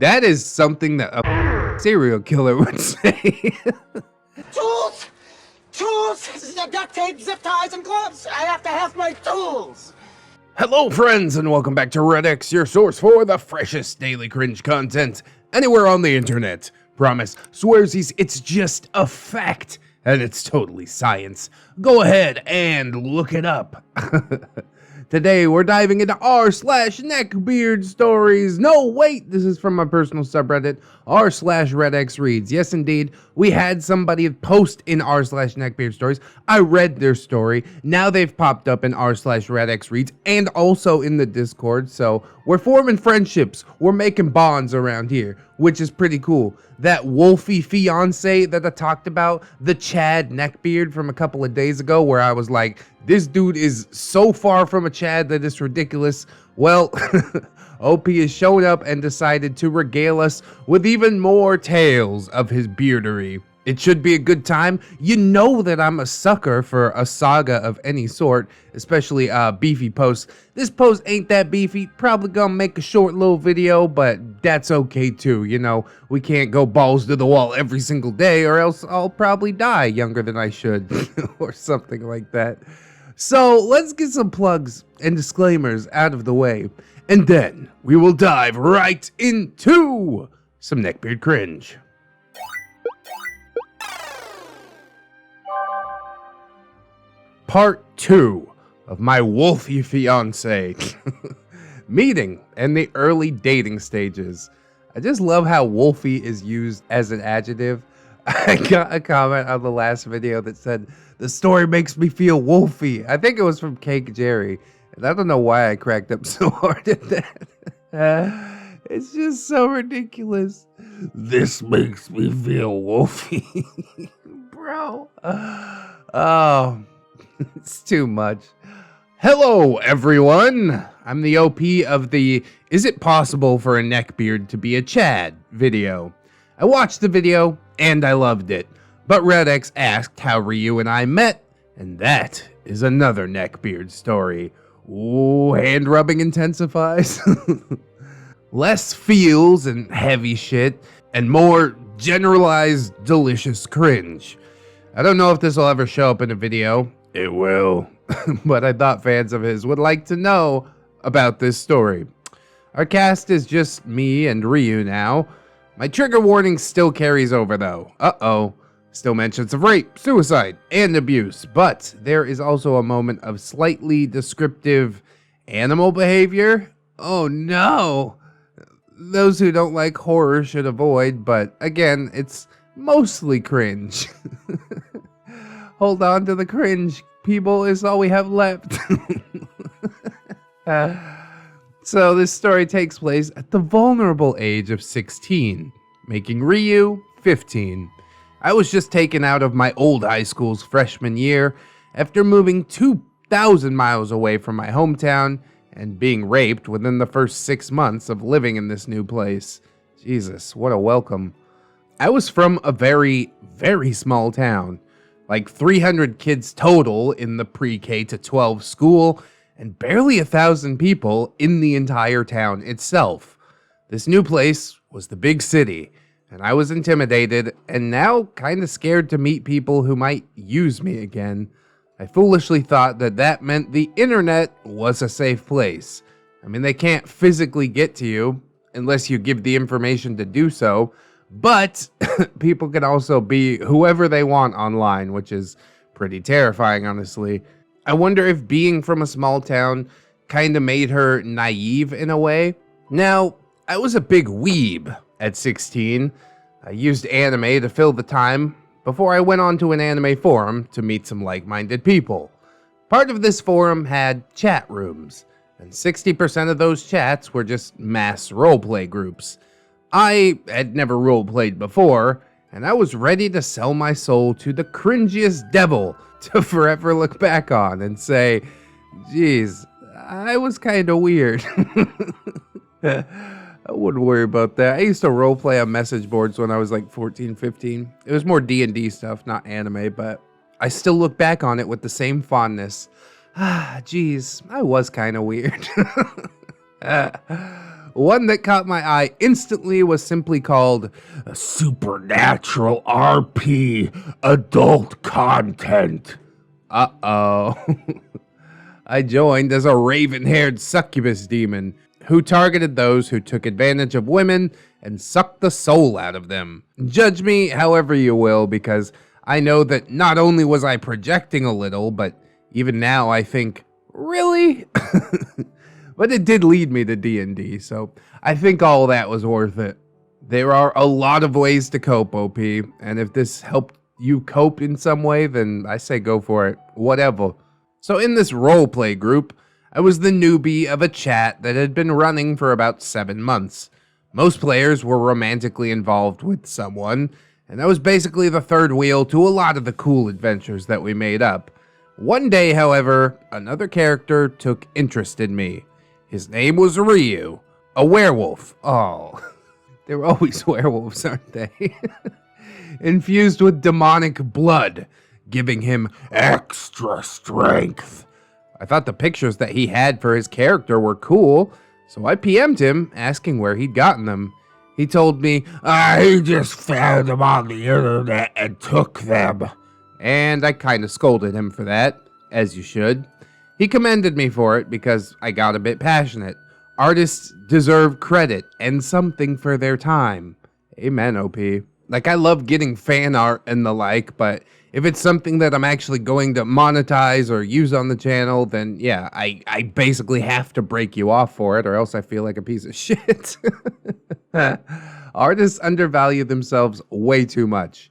That is something that a serial killer would say. Tools! Tools! Duct tape, zip ties, and gloves! I have to have my tools! Hello, friends, and welcome back to ReddX, your source for the freshest daily cringe content anywhere on the internet. Promise, swearsies, it's just a fact, and it's totally science. Go ahead and look it up. Today, we're diving into r/NeckbeardStories. No, wait, this is from my personal subreddit, r/ReddX reads. Yes, indeed, we had somebody post in r/NeckbeardStories. I read their story. Now they've popped up in r/ReddX reads and also in the Discord. So we're forming friendships. We're making bonds around here, which is pretty cool. That WOLFY fiance that I talked about, the Chad Neckbeard from a couple of days ago, where I was like, this dude is so far from a Chad that it's ridiculous. Well, OP has shown up and decided to regale us with even more tales of his beardery. It should be a good time. You know that I'm a sucker for a saga of any sort, especially beefy posts. This post ain't that beefy. Probably gonna make a short little video, but that's okay too. You know, we can't go balls to the wall every single day or else I'll probably die younger than I should or something like that. So let's get some plugs and disclaimers out of the way, and then we will dive right into some neckbeard cringe. Part 2 of my WOLFY fiance meeting and the early dating stages. I just love how WOLFY is used as an adjective. I got a comment on the last video that said, the story makes me feel wolfy. I think it was from Cake Jerry. And I don't know why I cracked up so hard at that. It's just so ridiculous. This makes me feel wolfy. Bro. Oh, it's too much. Hello, everyone. I'm the OP of the Is It Possible for a Neckbeard to be a Chad video. I watched the video and I loved it. But ReddX asked how Ryu and I met, and that is another Neckbeard story. Ooh, hand rubbing intensifies. Less feels and heavy shit, and more generalized delicious cringe. I don't know if this will ever show up in a video. It will. But I thought fans of his would like to know about this story. Our cast is just me and Ryu now. My trigger warning still carries over though. Uh-oh. Still mentions of rape, suicide, and abuse, but there is also a moment of slightly descriptive animal behavior. Oh no! Those who don't like horror should avoid, but again, it's mostly cringe. Hold on to the cringe, people, is all we have left. So this story takes place at the vulnerable age of 16, making Ryu 15. I was just taken out of my old high school's freshman year after moving 2,000 miles away from my hometown and being raped within the first 6 months of living in this new place. Jesus, what a welcome. I was from a very, very small town, like 300 kids total in the pre-K to 12 school, and barely 1,000 people in the entire town itself. This new place was the big city, and I was intimidated and now kind of scared to meet people who might use me again. I foolishly thought that that meant the internet was a safe place. I mean, they can't physically get to you unless you give the information to do so, but people can also be whoever they want online, which is pretty terrifying, honestly. I wonder if being from a small town kind of made her naive in a way. Now, I was a big weeb at 16. I used anime to fill the time before I went on to an anime forum to meet some like-minded people. Part of this forum had chat rooms, and 60% of those chats were just mass roleplay groups. I had never roleplayed before, and I was ready to sell my soul to the cringiest devil to forever look back on and say, geez, I was kind of weird. I wouldn't worry about that. I used to roleplay on message boards when I was like 14, 15. It was more D&D stuff, not anime, but I still look back on it with the same fondness. Ah, geez, I was kind of weird. One that caught my eye instantly was simply called Supernatural RP Adult Content. Uh-oh. I joined as a raven-haired succubus demon who targeted those who took advantage of women and sucked the soul out of them. Judge me however you will, because I know that not only was I projecting a little, but even now I think, really? But it did lead me to D&D, so I think all that was worth it. There are a lot of ways to cope, OP, and if this helped you cope in some way, then I say go for it. Whatever. So in this roleplay group, I was the newbie of a chat that had been running for about 7 months. Most players were romantically involved with someone, and I was basically the third wheel to a lot of the cool adventures that we made up. One day, however, another character took interest in me. His name was Ryu, a werewolf. Oh, they're always werewolves, aren't they? Infused with demonic blood, giving him extra strength. I thought the pictures that he had for his character were cool, so I PM'd him, asking where he'd gotten them. He told me, he just found them on the internet and took them. And I kinda scolded him for that, as you should. He commended me for it because I got a bit passionate. Artists deserve credit and something for their time. Amen, OP. Like, I love getting fan art and the like, but if it's something that I'm actually going to monetize or use on the channel, then yeah, I basically have to break you off for it, or else I feel like a piece of shit. Artists undervalue themselves way too much.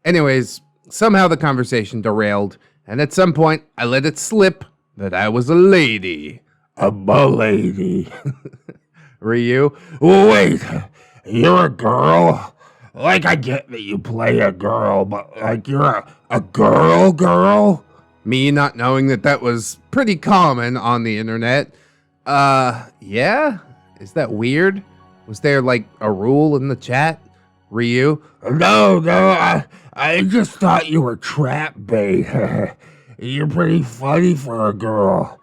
Anyways, somehow the conversation derailed, and at some point I let it slip that I was a lady. A lady. Ryu, wait, you're a girl? Like, I get that you play a girl, but like, you're a girl? Me not knowing that that was pretty common on the internet. Yeah? Is that weird? Was there like a rule in the chat? Ryu? No, I just thought you were trap bait. You're pretty funny for a girl.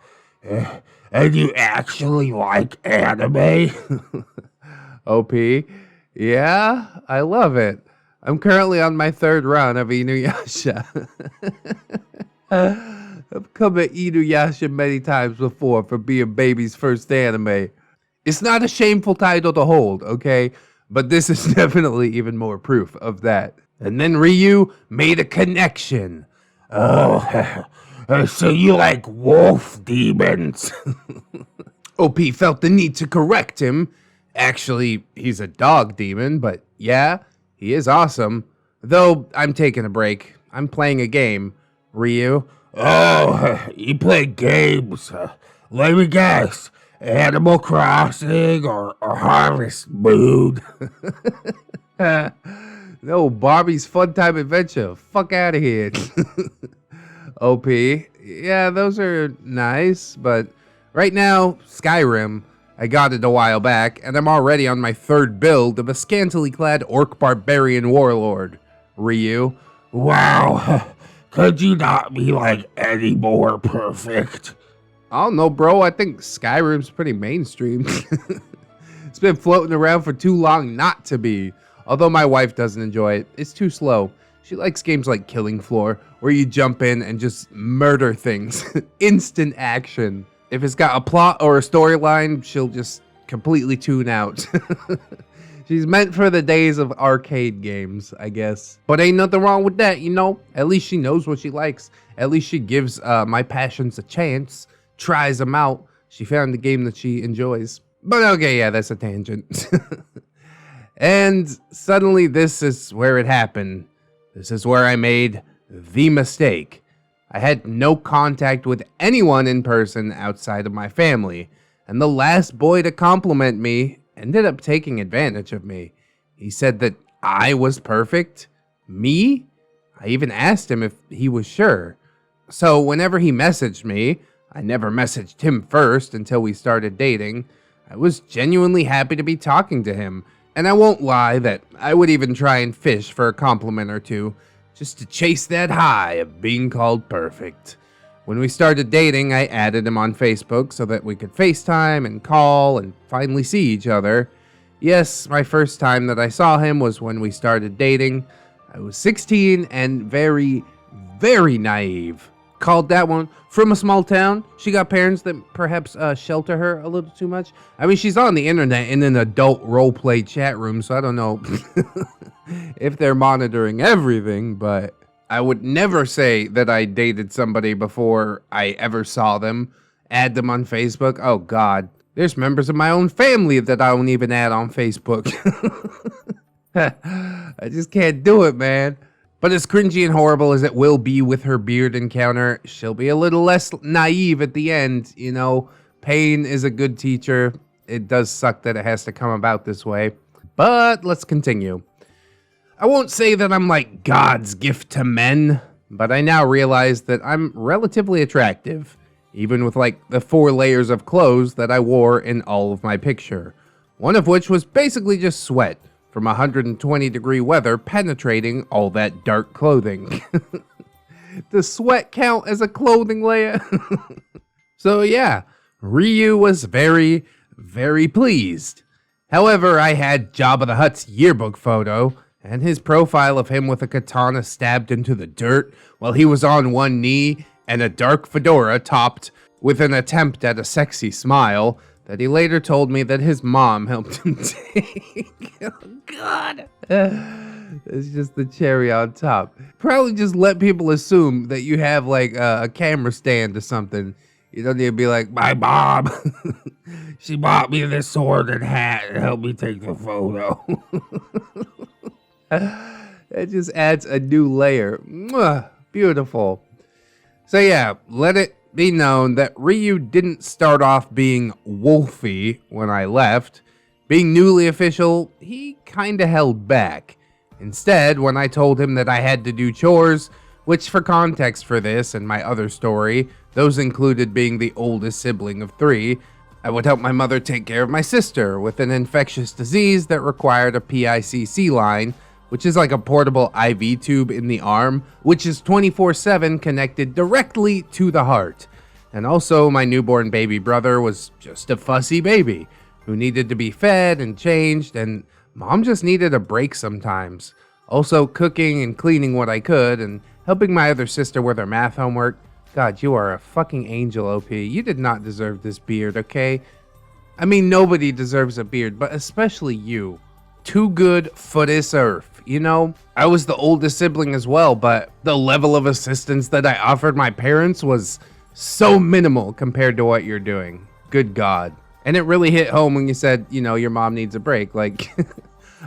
And you actually like anime? OP? Yeah, I love it. I'm currently on my 3rd run of Inuyasha. I've come at Inuyasha many times before for being baby's first anime. It's not a shameful title to hold, okay? But this is definitely even more proof of that. And then Ryu made a connection. Oh, so you like wolf demons? OP felt the need to correct him. Actually, he's a dog demon, but yeah, he is awesome. Though, I'm taking a break. I'm playing a game. Ryu? Oh, you play games. Let me guess. Animal Crossing or Harvest Moon? No, Barbie's Fun Time Adventure. Fuck out of here. OP. Yeah, those are nice, but right now, Skyrim. I got it a while back, and I'm already on my 3rd build of a scantily clad orc barbarian warlord. Ryu? Wow, could you not be like any more perfect? I don't know, bro. I think Skyrim's pretty mainstream. It's been floating around for too long not to be. Although my wife doesn't enjoy it. It's too slow. She likes games like Killing Floor, where you jump in and just murder things. Instant action. If it's got a plot or a storyline, she'll just completely tune out. She's meant for the days of arcade games, I guess. But ain't nothing wrong with that, you know? At least she knows what she likes. At least she gives my passions a chance. Tries them out. She found a game that she enjoys. But okay, yeah, that's a tangent. And suddenly this is where it happened. This is where I made the mistake. I had no contact with anyone in person outside of my family, and the last boy to compliment me ended up taking advantage of me. He said that I was perfect. Me? I even asked him if he was sure. So whenever he messaged me, I never messaged him first until we started dating. I was genuinely happy to be talking to him, and I won't lie that I would even try and fish for a compliment or two, just to chase that high of being called perfect. When we started dating, I added him on Facebook so that we could FaceTime and call and finally see each other. Yes, my first time that I saw him was when we started dating. I was 16 and very, very naive. Called that one from a small town. She got parents that perhaps shelter her a little too much. I mean, she's on the internet in an adult roleplay chat room, so I don't know if they're monitoring everything, but I would never say that I dated somebody before I ever saw them. Add them on Facebook. Oh, God. There's members of my own family that I don't even add on Facebook. I just can't do it, man. But as cringy and horrible as it will be with her beard encounter, she'll be a little less naive at the end. You know, pain is a good teacher. It does suck that it has to come about this way. But let's continue. I won't say that I'm like God's gift to men, but I now realize that I'm relatively attractive, even with like the 4 layers of clothes that I wore in all of my picture. One of which was basically just sweat from 120-degree weather penetrating all that dark clothing. Does sweat count as a clothing layer? So yeah, Ryu was very, very pleased. However, I had Jabba the Hutt's yearbook photo, and his profile of him with a katana stabbed into the dirt while he was on one knee, and a dark fedora topped with an attempt at a sexy smile that he later told me that his mom helped him take. Oh, God. It's just the cherry on top. Probably just let people assume that you have like a camera stand or something. You don't need to be like, my mom, she bought me this sword and hat and helped me take the photo. It just adds a new layer. Mwah, beautiful. So yeah, let it be known that Ryu didn't start off being WOLFY when I left. Being newly official, he kinda held back. Instead, when I told him that I had to do chores, which for context for this and my other story, those included being the oldest sibling of 3, I would help my mother take care of my sister with an infectious disease that required a PICC line, which is like a portable IV tube in the arm, which is 24/7 connected directly to the heart. And also, my newborn baby brother was just a fussy baby who needed to be fed and changed, and mom just needed a break sometimes. Also, cooking and cleaning what I could, and helping my other sister with her math homework. God, you are a fucking angel, OP. You did not deserve this beard, okay? I mean, nobody deserves a beard, but especially you. Too good for this earth, you know? I was the oldest sibling as well, but the level of assistance that I offered my parents was so minimal compared to what you're doing. Good God. And it really hit home when you said, you know, your mom needs a break. Like,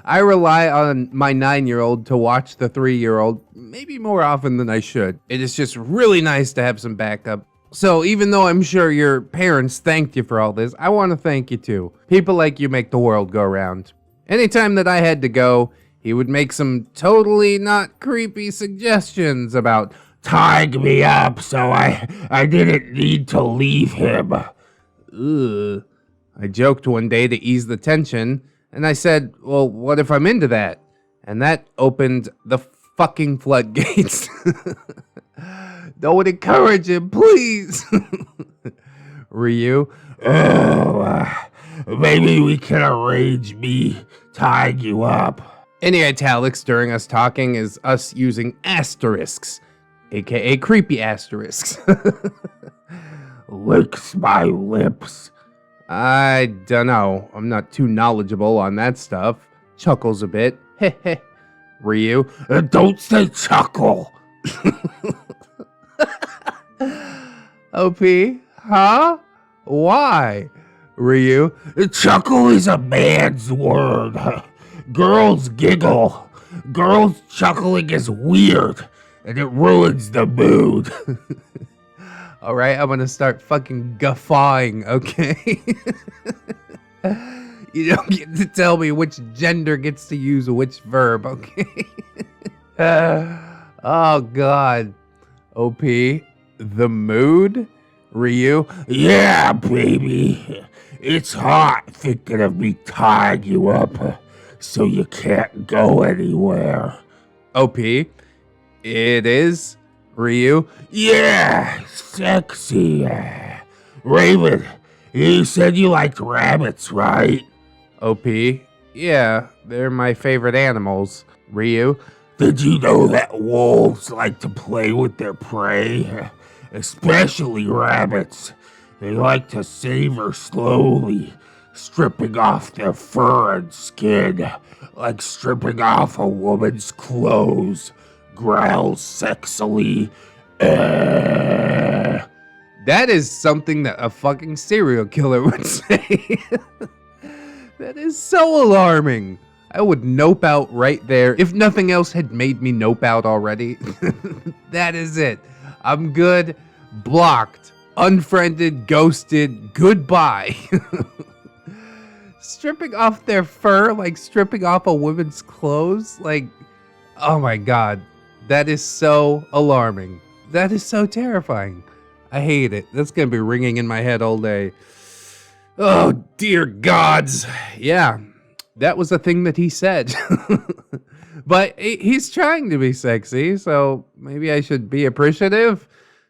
I rely on my 9-year-old to watch the 3-year-old maybe more often than I should. It is just really nice to have some backup. So even though I'm sure your parents thanked you for all this, I want to thank you too. People like you make the world go round. Anytime that I had to go, he would make some totally not creepy suggestions about tying me up so I didn't need to leave him. Ugh. I joked one day to ease the tension, and I said, well, what if I'm into that? And that opened the fucking floodgates. Don't encourage him, please. Ryu, maybe we can arrange me tying you up. Any italics during us talking is us using asterisks, aka creepy asterisks. Licks my lips. I dunno. I'm not too knowledgeable on that stuff. Chuckles a bit. Heh. Ryu, don't say chuckle. OP, huh? Why? Ryu, chuckle is a man's word. Girls giggle. Girls chuckling is weird, and it ruins the mood. Alright, I'm gonna start fucking guffawing, okay? You don't get to tell me which gender gets to use which verb, okay? Oh, God. OP, the mood? Ryu, yeah, baby. It's hot thinking of me tying you up so you can't go anywhere. OP, it is. Ryu, Yeah, sexy. Raven, you said you liked rabbits, right? OP, yeah, they're my favorite animals. Ryu, Did you know that wolves like to play with their prey? Especially rabbits. They like to savor slowly, stripping off their fur and skin, like stripping off a woman's clothes. Growls sexily. that is something that a fucking serial killer would say. That is so alarming. I would nope out right there. If nothing else had made me nope out already, that is it. I'm good. Blocked. Unfriended. Ghosted. Goodbye. Stripping off their fur, like stripping off a woman's clothes. Like, oh my god. That is so alarming. That is so terrifying. I hate it. That's gonna be ringing in my head all day. Oh, dear gods. Yeah, that was a thing that he said. But he's trying to be sexy, so maybe I should be appreciative.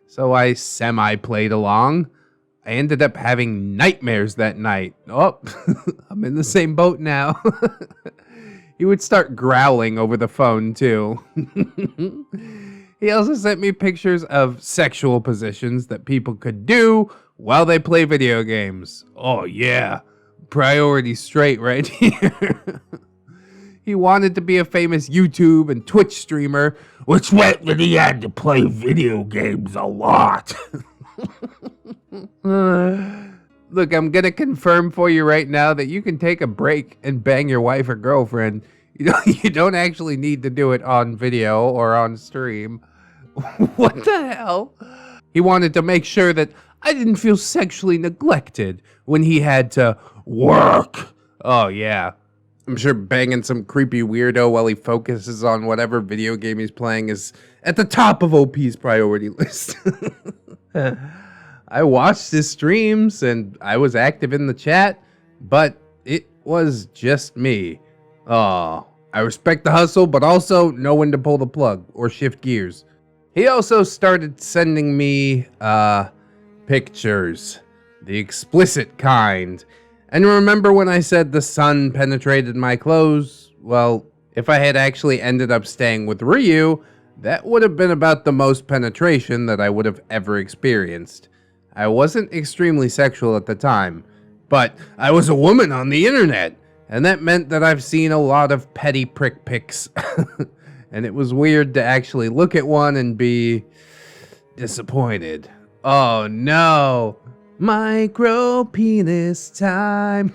So I semi-played along. I ended up having nightmares that night. Oh, I'm in the same boat now. He would start growling over the phone, too. He also sent me pictures of sexual positions that people could do while they play video games. Oh, yeah. Priority straight right here. He wanted to be a famous YouTube and Twitch streamer, which meant that he had to play video games a lot. Look, I'm gonna confirm for you right now that you can take a break and bang your wife or girlfriend. You don't actually need to do it on video or on stream. What the hell? He wanted to make sure that I didn't feel sexually neglected when he had to work. Oh, yeah. I'm sure banging some creepy weirdo while he focuses on whatever video game he's playing is at the top of OP's priority list. I watched his streams and I was active in the chat, but it was just me. Oh, I respect the hustle, but also know when to pull the plug or shift gears. He also started sending me, pictures. The explicit kind. And remember when I said the sun penetrated my clothes? Well, if I had actually ended up staying with Ryu, that would have been about the most penetration that I would have ever experienced. I wasn't extremely sexual at the time, but I was a woman on the internet, and that meant that I've seen a lot of petty prick pics. And it was weird to actually look at one and be disappointed. Oh no, micro penis time.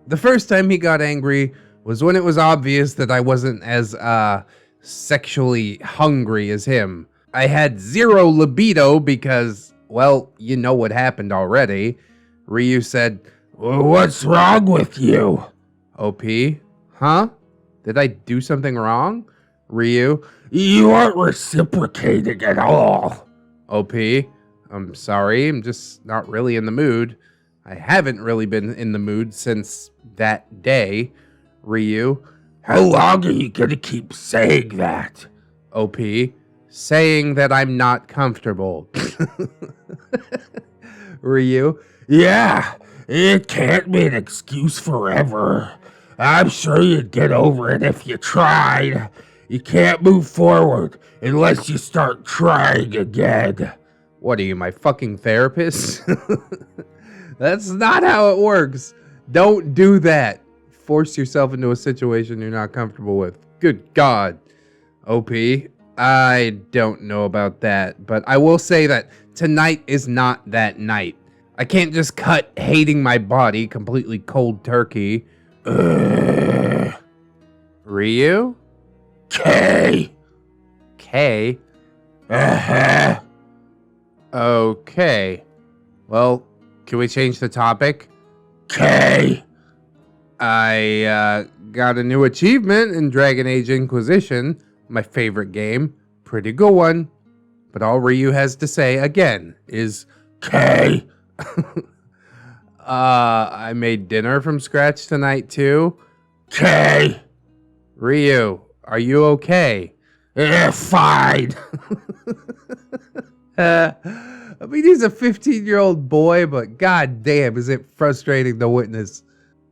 The first time he got angry was when it was obvious that I wasn't as sexually hungry as him. I had zero libido because, well, you know what happened already. Ryu said, "What's wrong with you?" OP, huh? Did I do something wrong? Ryu, "You aren't reciprocating at all." OP, I'm sorry, I'm just not really in the mood. I haven't really been in the mood since that day. Ryu, "How long are you gonna keep saying that?" OP, saying that I'm not comfortable. Ryu, "Yeah, it can't be an excuse forever. I'm sure you'd get over it if you tried. You can't move forward unless you start trying again." What are you, my fucking therapist? That's not how it works. Don't do that. Force yourself into a situation you're not comfortable with. Good God. OP, I don't know about that, but I will say that tonight is not that night. I can't just cut hating my body completely cold turkey. Ryu? K. K? Uh-huh. Okay. Well, can we change the topic? K. I got a new achievement in Dragon Age Inquisition, my favorite game. Pretty good one. But all Ryu has to say, again, is K. I made dinner from scratch tonight, too. K. Ryu, are you okay? Fine. I mean, he's a 15-year-old boy, but god damn, is it frustrating to witness.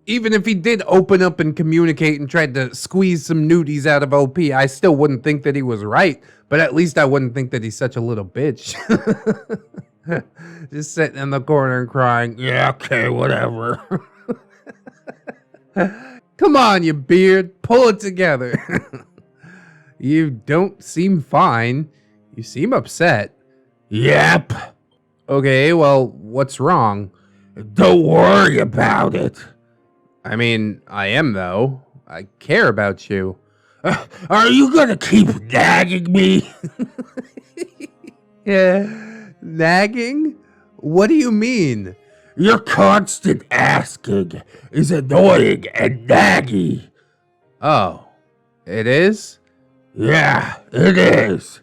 Even if he did open up and communicate and tried to squeeze some nudies out of OP, I still wouldn't think that he was right, but at least I wouldn't think that he's such a little bitch. Just sitting in the corner and crying, Yeah, okay, whatever. come on, you beard, pull it together. You don't seem fine. You seem upset. Yep. Okay, well, what's wrong? Don't worry about it. I mean, I am, though. I care about you. Are you gonna keep nagging me? Yeah. Nagging? What do you mean? Your constant asking is annoying and naggy. Oh, it is? Yeah, it is.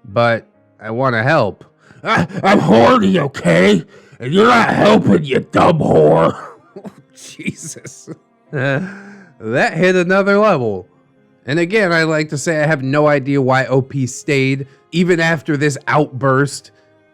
But I want to help. I'm horny, okay? And you're not helping, you dumb whore. Jesus. That hit another level. And again, I like to say I have no idea why OP stayed, even after this outburst.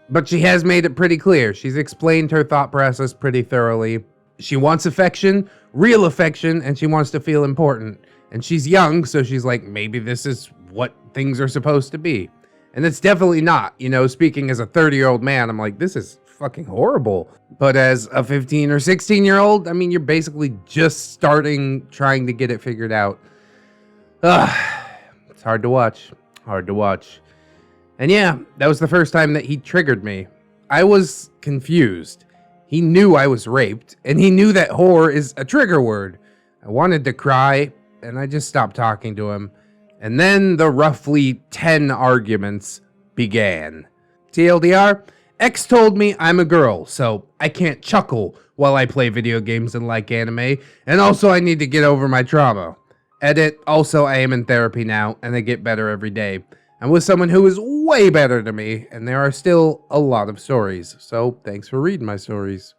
But she has made it pretty clear. She's explained her thought process pretty thoroughly. She wants affection, real affection, and she wants to feel important. And she's young, so she's like, maybe this is what things are supposed to be. And it's definitely not. You know, speaking as a 30-year-old man, I'm like, this is fucking horrible. But as a 15 or 16-year-old, I mean, you're basically just starting trying to get it figured out. It's hard to watch. Hard to watch. And yeah, that was the first time that he triggered me. I was confused. He knew I was raped, and he knew that whore is a trigger word. I wanted to cry, and I just stopped talking to him. And then the roughly 10 arguments began. TLDR, X told me I'm a girl, so I can't chuckle while I play video games and like anime, and also I need to get over my trauma. Edit, also I am in therapy now, and I get better every day. I'm with someone who is way better than me, and there are still a lot of stories, so thanks for reading my stories.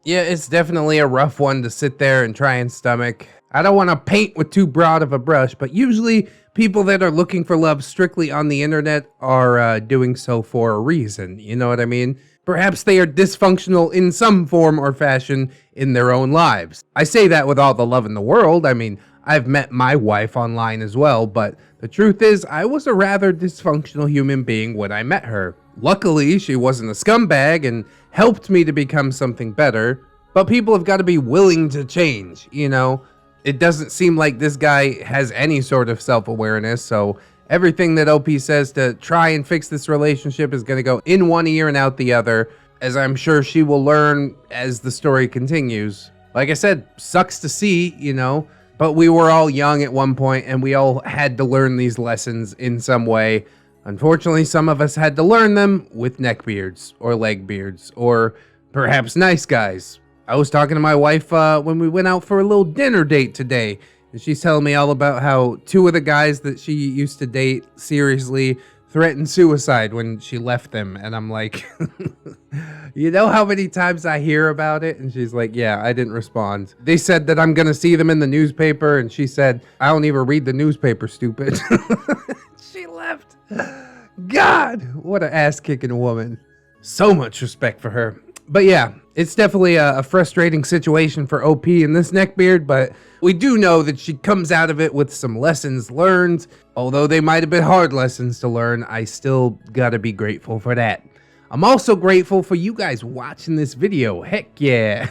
Yeah, it's definitely a rough one to sit there and try and stomach. I don't want to paint with too broad of a brush, but usually people that are looking for love strictly on the internet are doing so for a reason, you know what I mean? Perhaps they are dysfunctional in some form or fashion in their own lives. I say that with all the love in the world. I mean, I've met my wife online as well, but the truth is I was a rather dysfunctional human being when I met her. Luckily, she wasn't a scumbag and helped me to become something better, but people have got to be willing to change, you know? It doesn't seem like this guy has any sort of self-awareness, so everything that OP says to try and fix this relationship is going to go in one ear and out the other, as I'm sure she will learn as the story continues. Like I said, sucks to see, you know, but we were all young at one point and we all had to learn these lessons in some way. Unfortunately, some of us had to learn them with neckbeards or leg beards or perhaps nice guys. I was talking to my wife when we went out for a little dinner date today, and she's telling me all about how two of the guys that she used to date seriously threatened suicide when she left them. And I'm like, you know how many times I hear about it? And she's like, yeah, I didn't respond. They said that I'm going to see them in the newspaper, and she said, I don't even read the newspaper, stupid. She left. God, what an ass-kicking woman. So much respect for her. But yeah, it's definitely a frustrating situation for OP in this neckbeard, but we do know that she comes out of it with some lessons learned. Although they might have been hard lessons to learn, I still gotta be grateful for that. I'm also grateful for you guys watching this video. Heck yeah.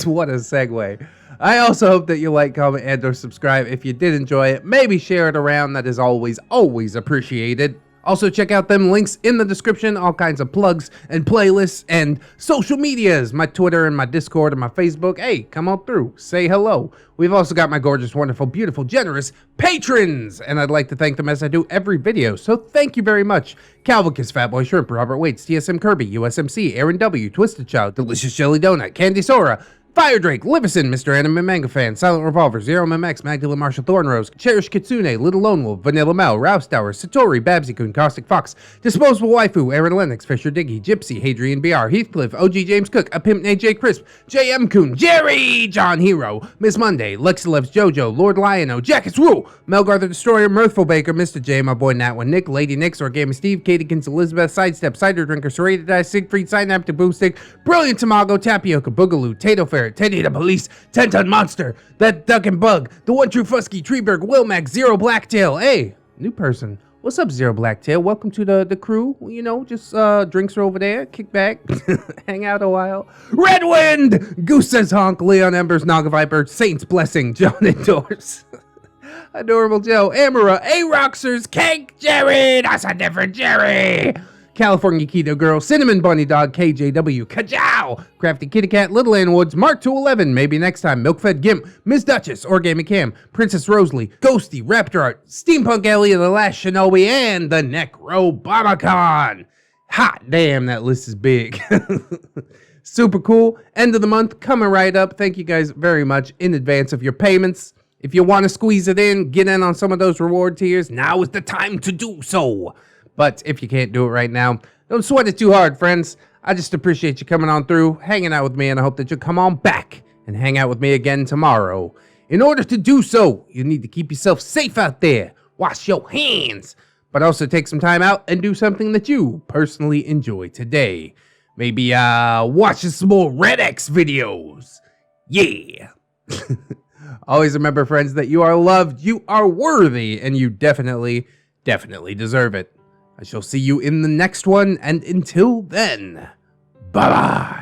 What a segue. I also hope that you like, comment, and or subscribe if you did enjoy it. Maybe share it around. That is always appreciated. Also, check out them links in the description, all kinds of plugs and playlists and social medias, my Twitter and my Discord and my Facebook. Hey, come on through, say hello. We've also got my gorgeous, wonderful, beautiful, generous patrons, and I'd like to thank them as I do every video, so thank you very much. Calvicus, Fatboy Shrimp, Robert Waits, TSM Kirby, USMC, Aaron W, Twisted Child, Delicious Jelly Donut, Candy Sora, Fire Drake, Livison, Mr. Anime Manga Fan, Silent Revolver, Zero MMX, Magdalene Marshall Thornrose, Cherish Kitsune, Little Lone Wolf, Vanilla Mel, Rousetower, Satori, Babsy-kun, Caustic Fox, Disposable Waifu, Aaron Lennox, Fisher Diggy, Gypsy, Hadrian BR, Heathcliff, OG James Cook, A Pimp named J. Crisp, JM Kun, Jerry, John Hero, Miss Monday, Lexilev's Jojo, Lord Liono, Jackets Rule, Melgar the Destroyer, Mirthful Baker, Mr. J, my boy Nat One Nick, Lady Nix, Orgami Steve, Katykins, Elizabeth, Sidestep, Cider Drinker, Serrated Eye, Siegfried, Synaptic Boomstick, Brilliant Tamago, Tapioca, Boogaloo, Tato Ferret, Teddy the Police, 10-Ton Monster, That Duck and Bug, The One True Fusky, Treeberg, Wilmac, Zero Blacktail. Hey, new person. What's up, Zero Blacktail? Welcome to the crew. You know, just drinks are over there. Kick back, hang out a while. Red Wind! Goose says honk. Leon Embers, Naga Viper, Saints Blessing, John Endorse. Adorable Joe, Amara, A-Roxers, Cake, Jerry, that's a different Jerry. California Keto Girl, Cinnamon Bunny Dog, KJW, Kajow, Crafty Kitty Cat, Little Ann Woods, Mark 211, maybe next time, Milkfed Gimp, Miss Duchess, Orgami Cam, Princess Rosalie, Ghosty, Raptor Art, Steampunk Ellie, The Last Shinobi, and the Necrobomicon. Hot damn, that list is big. Super cool. End of the month coming right up. Thank you guys very much in advance of your payments. If you want to squeeze it in, get in on some of those reward tiers, now is the time to do so. But if you can't do it right now, don't sweat it too hard, friends. I just appreciate you coming on through, hanging out with me, and I hope that you'll come on back and hang out with me again tomorrow. In order to do so, you need to keep yourself safe out there. Wash your hands. But also take some time out and do something that you personally enjoy today. Maybe watch some more ReddX videos. Yeah. Always remember, friends, that you are loved, you are worthy, and you definitely deserve it. I shall see you in the next one, and until then, bye-bye.